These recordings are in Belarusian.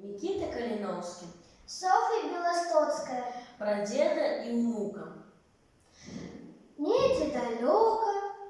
Никита Калиновский. Софья Белостоцкая. Про деда и внука. Неде далеко,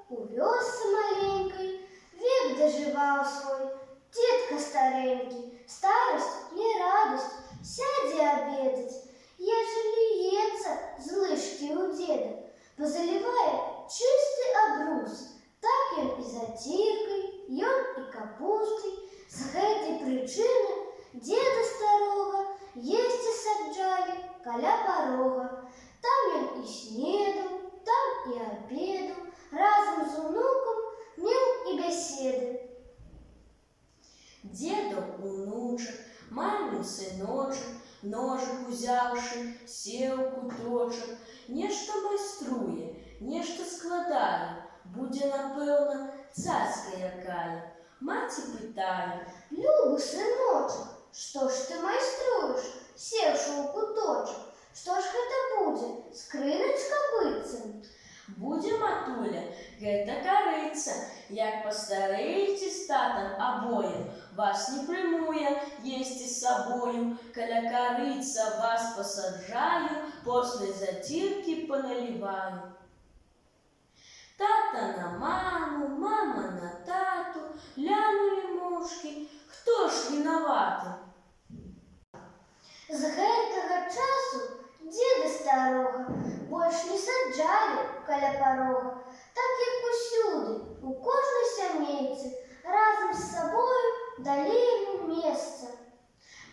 увезся маленькой, век доживал свой, дедка старенький. Старость не радость, сяди обедать, ежели еца злышки у деда, позаливая чистый обрус, так ён и затиркой, ён и капустой. С гэтай причины деда старого есці саджали каля порога. Там ён и снедал, там и обедал, разом с внуком мел и беседы. Деду внучек, мамин сыночек, ножик узявши, сел куточек, нешта майструе, нешта складае, будзе, напэўна, цацка якая. Маці пытае: Любы сыночек, что ж ты майструешь, севши у куточек? Что ж гэта будзе, скрыначка быццам? Будзе, матуля, гэта карыцца, як пастарэеце з татам абоім, вас не прыму я есці з сабою, каля карыцца вас пасаджаю, после затирки поналиваю. Тата на маму, мама на тату, глянули мушки, хто ж виноваты? З гэтага часу деда старога больш не саджалі каля порога, так як усюды, у кожнай сямейцы, разам з сабою далі яму месца.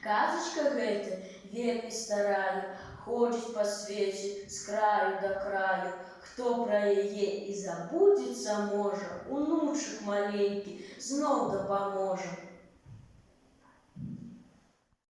Казачка гэта вельмі старая, ходзіць па свеце з краю да краю. Хто пра яе і забудзецца можа, унучак маленькі зноў дапаможа.